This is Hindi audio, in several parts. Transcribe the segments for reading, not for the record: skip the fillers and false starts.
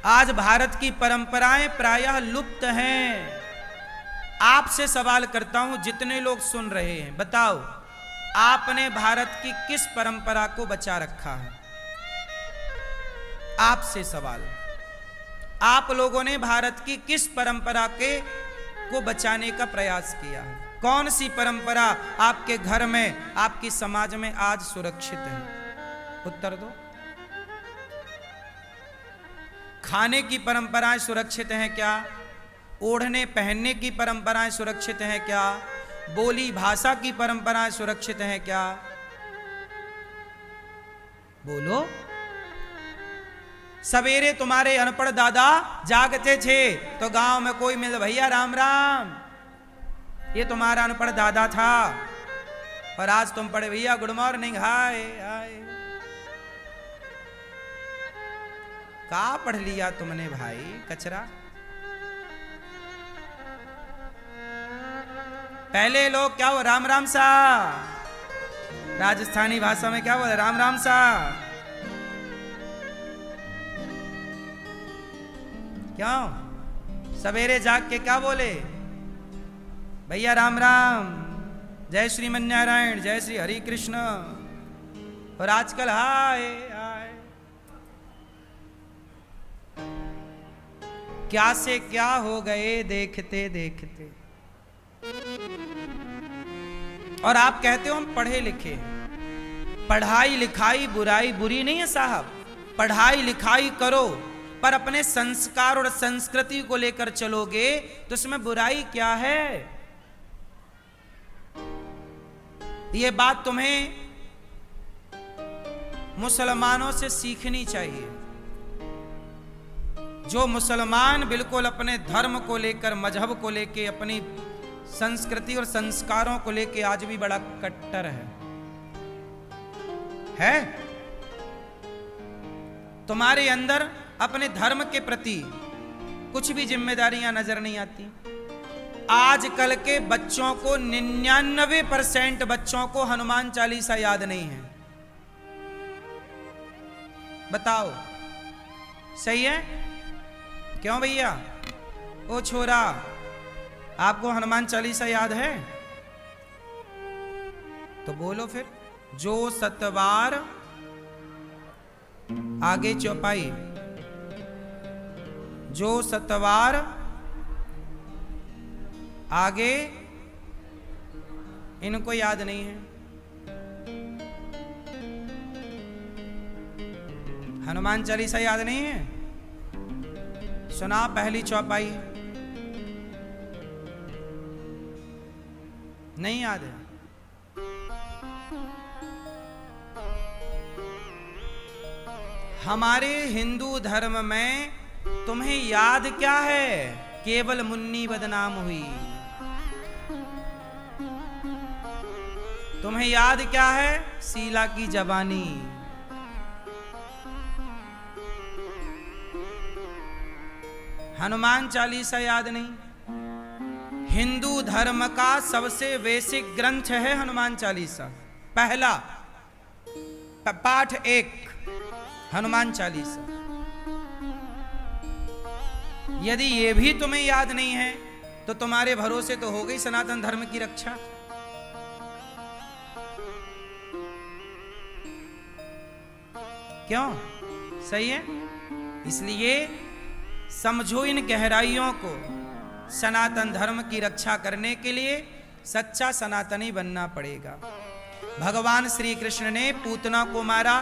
आज भारत की परंपराएं प्रायः लुप्त हैं। आपसे सवाल करता हूं, जितने लोग सुन रहे हैं, बताओ आपने भारत की किस परंपरा को बचा रखा है? आपसे सवाल, आप लोगों ने भारत की किस परंपरा को बचाने का प्रयास किया है? कौन सी परंपरा आपके घर में, आपकी समाज में आज सुरक्षित है? उत्तर दो। खाने की परंपराएं सुरक्षित हैं क्या? ओढ़ने पहनने की परंपराएं सुरक्षित हैं क्या? बोली भाषा की परंपराएं सुरक्षित हैं क्या? बोलो। सवेरे तुम्हारे अनपढ़ दादा जागते थे तो गांव में कोई मिल, भैया राम राम, ये तुम्हारा अनपढ़ दादा था। और आज तुम पढ़े, भैया गुड मॉर्निंग, हाय हाय। का पढ़ लिया तुमने भाई, कचरा। पहले लोग क्या हो, राम राम सा, राजस्थानी भाषा में क्या बोले, राम राम सा। क्यों? सवेरे जाग के क्या बोले, भैया राम राम, जय श्री मन्नारायण, जय श्री हरि कृष्ण। और आजकल हाय हाय। क्या से क्या हो गए देखते देखते। और आप कहते हो हम पढ़े लिखे। पढ़ाई लिखाई बुराई बुरी नहीं है साहब, पढ़ाई लिखाई करो, पर अपने संस्कार और संस्कृति को लेकर चलोगे तो उसमें बुराई क्या है? ये बात तुम्हें मुसलमानों से सीखनी चाहिए। जो मुसलमान बिल्कुल अपने धर्म को लेकर, मजहब को लेकर, अपनी संस्कृति और संस्कारों को लेकर आज भी बड़ा कट्टर है? तुम्हारे अंदर अपने धर्म के प्रति कुछ भी जिम्मेदारियां नजर नहीं आती। आजकल के बच्चों को 99% बच्चों को हनुमान चालीसा याद नहीं है। बताओ, सही है? क्यों भैया? ओ छोरा, आपको हनुमान चालीसा याद है? तो बोलो फिर। जो सतवार, आगे चौपाई, जो सतवार, आगे, इनको याद नहीं है। हनुमान चालीसा याद नहीं है? सुना पहली चौपाई? नहीं याद है? हमारे हिंदू धर्म में तुम्हें याद क्या है? केवल मुन्नी बदनाम हुई। तुम्हें याद क्या है? शीला की जवानी। हनुमान चालीसा याद नहीं? हिंदू धर्म का सबसे बेसिक ग्रंथ है हनुमान चालीसा। पहला पाठ 1 हनुमान चालीसा। यदि ये भी तुम्हें याद नहीं है तो तुम्हारे भरोसे तो हो गई सनातन धर्म की रक्षा। क्यों? सही है? इसलिए समझो इन गहराइयों को। सनातन धर्म की रक्षा करने के लिए सच्चा सनातनी बनना पड़ेगा। भगवान श्री कृष्ण ने पूतना को मारा,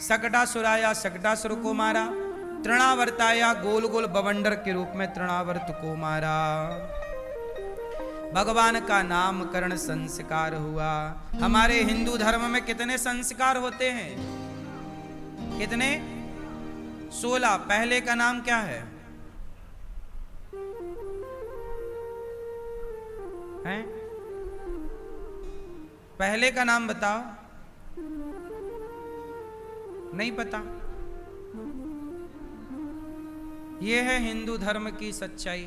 शकटासुराया शकटासुर को मारा, तृणावर्ताया गोल गोल बवंडर के रूप में तृणावर्त को मारा। भगवान का नामकरण संस्कार हुआ। हमारे हिंदू धर्म में कितने संस्कार होते हैं? कितने? 16। पहले का नाम क्या है? हैं? पहले का नाम बताओ। नहीं पता? यह है हिंदू धर्म की सच्चाई।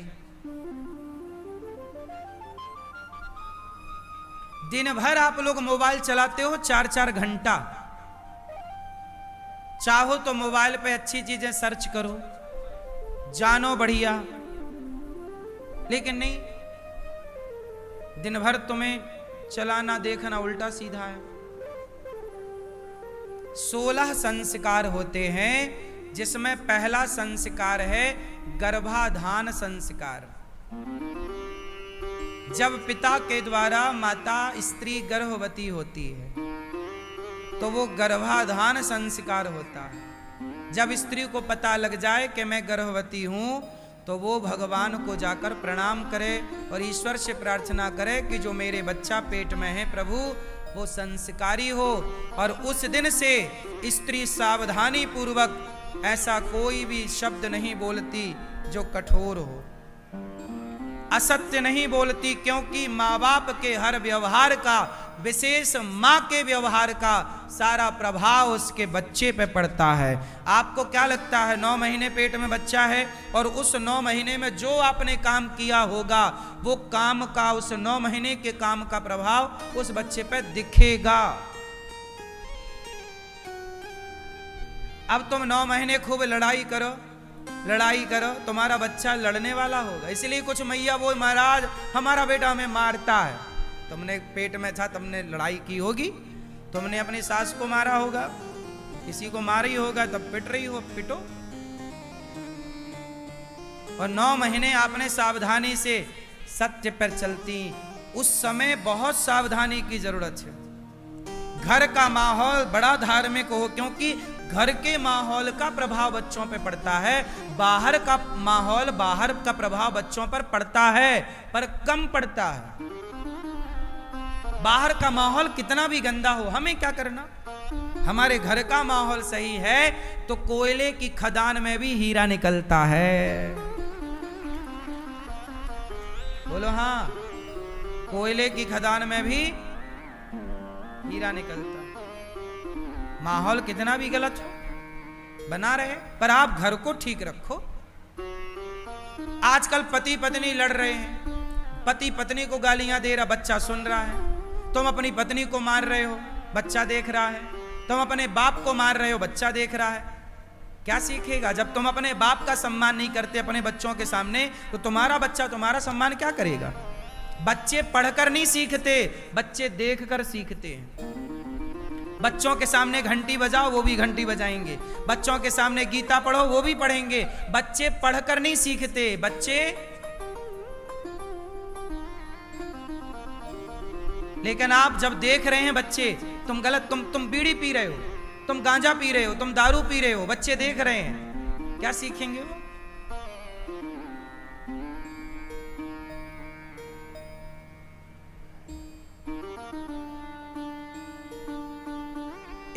दिन भर आप लोग मोबाइल चलाते हो 4-4 घंटा। चाहो तो मोबाइल पे अच्छी चीजें सर्च करो, जानो बढ़िया, लेकिन नहीं, दिन भर तुम्हें चलाना देखना उल्टा सीधा है। 16 संस्कार होते हैं, जिसमें पहला संस्कार है गर्भाधान संस्कार। जब पिता के द्वारा माता स्त्री गर्भवती होती है तो वो गर्भाधान संस्कार होता है। जब स्त्री को पता लग जाए कि मैं गर्भवती हूं तो वो भगवान को जाकर प्रणाम करे और ईश्वर से प्रार्थना करे कि जो मेरे बच्चा पेट में है प्रभु वो संस्कारी हो। और उस दिन से स्त्री सावधानी पूर्वक ऐसा कोई भी शब्द नहीं बोलती जो कठोर हो, असत्य नहीं बोलती, क्योंकि माँ बाप के हर व्यवहार का, विशेष माँ के व्यवहार का सारा प्रभाव उसके बच्चे पे पड़ता है। आपको क्या लगता है 9 महीने पेट में बच्चा है और उस 9 महीने में जो आपने काम किया होगा वो काम का, उस 9 महीने के काम का प्रभाव उस बच्चे पे दिखेगा। अब तुम 9 महीने खूब लड़ाई करो, तुम्हारा बच्चा लड़ने वाला होगा। इसलिए कुछ मैया वो महाराज हमारा बेटा हमें मारता है, तुमने पेट में था, तुमने लड़ाई की होगी, तुमने अपनी सास को मारा होगा, किसी को मारी होगा, तब पिट रही हो, पिटो। और 9 महीने आपने सावधानी से सत्य पर चलती, उस समय बहुत सावधानी की जरूरत है। घर का माहौल बड़ा धार्मिक हो, क्योंकि घर के माहौल का प्रभाव बच्चों पर पड़ता है। बाहर का माहौल, बाहर का प्रभाव बच्चों पर पड़ता है पर कम पड़ता है। बाहर का माहौल कितना भी गंदा हो, हमें क्या करना, हमारे घर का माहौल सही है तो कोयले की खदान में भी हीरा निकलता है। बोलो हाँ, कोयले की खदान में भी हीरा निकलता है। माहौल कितना भी गलत हो बना रहे, पर आप घर को ठीक रखो। आजकल पति पत्नी लड़ रहे हैं, पति पत्नी को गालियां दे रहा, बच्चा सुन रहा है। तुम अपनी पत्नी को मार रहे हो, बच्चा देख रहा है। तुम अपने बाप को मार रहे हो, बच्चा देख रहा है। क्या सीखेगा? जब तुम अपने बाप का सम्मान नहीं करते अपने बच्चों के सामने, तो तुम्हारा बच्चा तुम्हारा सम्मान क्या करेगा? बच्चे पढ़कर नहीं सीखते, बच्चे देखकर सीखते हैं। बच्चों के सामने घंटी बजाओ, वो भी घंटी बजाएंगे। बच्चों के सामने गीता पढ़ो, वो भी पढ़ेंगे। बच्चे पढ़कर नहीं सीखते, बच्चे। लेकिन आप जब देख रहे हैं बच्चे, तुम गलत, तुम बीड़ी पी रहे हो, तुम गांजा पी रहे हो, तुम दारू पी रहे हो, बच्चे देख रहे हैं, क्या सीखेंगे वो?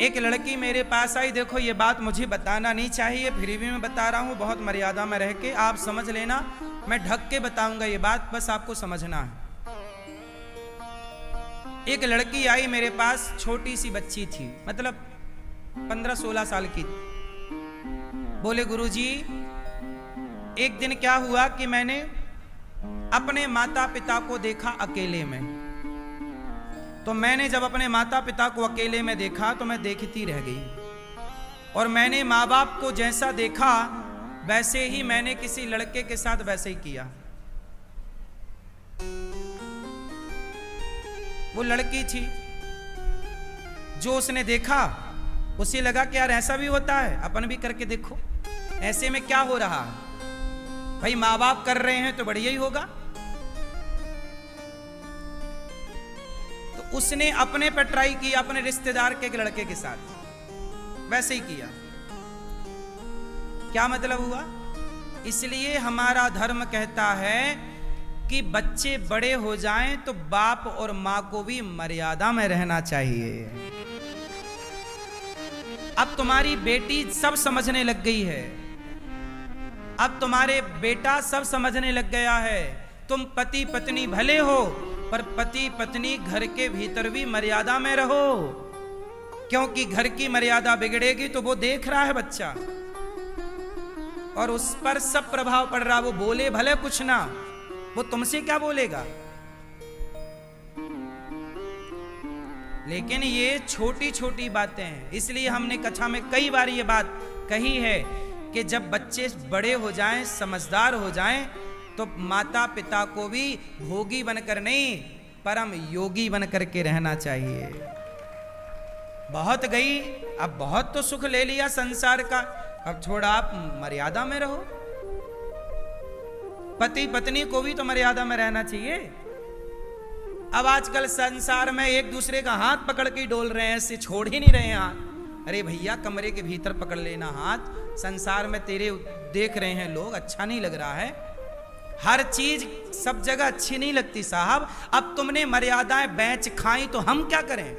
एक लड़की मेरे पास आई, देखो ये बात मुझे बताना नहीं चाहिए, फिर भी मैं बता रहा हूं, बहुत मर्यादा में रह के, आप समझ लेना, मैं ढक के बताऊंगा ये बात, बस आपको समझना है। एक लड़की आई मेरे पास, छोटी सी बच्ची थी, मतलब 15-16 साल की। बोले गुरुजी, एक दिन क्या हुआ कि मैंने अपने माता पिता को देखा अकेले में। तो मैंने जब अपने माता पिता को अकेले में देखा तो मैं देखती रह गई। और मैंने माँ बाप को जैसा देखा वैसे ही मैंने किसी लड़के के साथ वैसे ही किया। वो लड़की थी, जो उसने देखा उसे लगा कि यार ऐसा भी होता है, अपन भी करके देखो, ऐसे में क्या हो रहा है, भाई माँ बाप कर रहे हैं तो बढ़िया ही होगा। तो उसने अपने पर ट्राई किया, अपने रिश्तेदार के लड़के के साथ वैसे ही किया। क्या मतलब हुआ? इसलिए हमारा धर्म कहता है कि बच्चे बड़े हो जाएं तो बाप और मां को भी मर्यादा में रहना चाहिए। अब तुम्हारी बेटी सब समझने लग गई है, अब तुम्हारे बेटा सब समझने लग गया है। तुम पति पत्नी भले हो, पर पति पत्नी घर के भीतर भी मर्यादा में रहो, क्योंकि घर की मर्यादा बिगड़ेगी तो वो देख रहा है बच्चा और उस पर सब प्रभाव पड़ रहा। वो बोले भले कुछ ना, वो तुमसे क्या बोलेगा। लेकिन ये छोटी छोटी बातें हैं, इसलिए हमने कथा में कई बार ये बात कही है कि जब बच्चे बड़े हो जाएं, समझदार हो जाएं, तो माता पिता को भी भोगी बनकर नहीं, परम योगी बनकर के रहना चाहिए। बहुत गई, अब बहुत तो सुख ले लिया संसार का, अब थोड़ा आप मर्यादा में रहो। पति पत्नी को भी तो मर्यादा में रहना चाहिए। अब आजकल संसार में एक दूसरे का हाथ पकड़ के डोल रहे हैं, ऐसे छोड़ ही नहीं रहे हैं हाथ। अरे भैया कमरे के भीतर पकड़ लेना हाथ, संसार में तेरे देख रहे हैं लोग, अच्छा नहीं लग रहा है। हर चीज सब जगह अच्छी नहीं लगती साहब। अब तुमने मर्यादाएं बेच खाई तो हम क्या करें।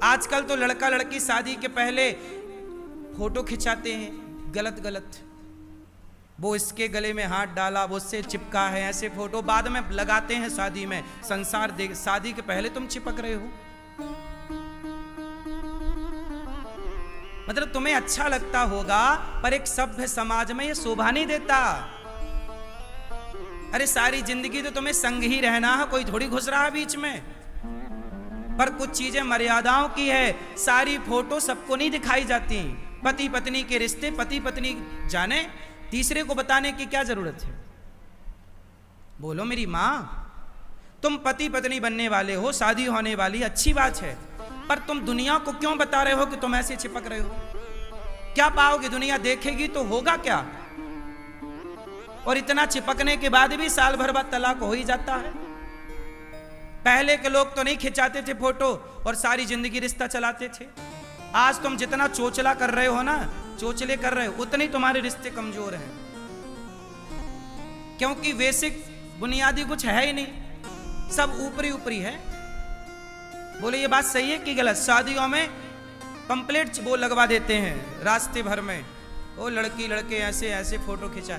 आजकल तो लड़का लड़की शादी के पहले फोटो खिंचाते हैं गलत गलत, वो इसके गले में हाथ डाला, वो उससे चिपका है, ऐसे फोटो बाद में लगाते हैं शादी में। संसार देख, शादी के पहले तुम चिपक रहे हो। मतलब तुम्हें अच्छा लगता होगा, पर एक सभ्य समाज में ये शोभा नहीं देता। अरे सारी जिंदगी तो तुम्हें संग ही रहना है, कोई थोड़ी घुस रहा है बीच में। पर कुछ चीजें मर्यादाओं की है, सारी फोटो सबको नहीं दिखाई जाती। पति पत्नी के रिश्ते पति पत्नी जाने, तीसरे को बताने की क्या जरूरत है। बोलो मेरी मां, तुम पति पत्नी बनने वाले हो, शादी होने वाली, अच्छी बात है, पर तुम दुनिया को क्यों बता रहे हो कि तुम ऐसे चिपक रहे हो। क्या पाओगे, दुनिया देखेगी तो होगा क्या। और इतना चिपकने के बाद भी साल भर बाद तलाक हो ही जाता है। पहले के लोग तो नहीं खिंचाते थे फोटो और सारी जिंदगी रिश्ता चलाते थे। आज तुम जितना चोचला कर रहे हो ना, चोचले कर रहे हो, उतने ही तुम्हारे रिश्ते कमजोर हैं, क्योंकि बेसिक बुनियादी कुछ है ही नहीं, सब ऊपरी ऊपरी है। बोले ये बात सही है कि गलत। शादियों में पंपलेट वो लगवा देते हैं रास्ते भर में, वो लड़की लड़के ऐसे ऐसे फोटो खिंचा।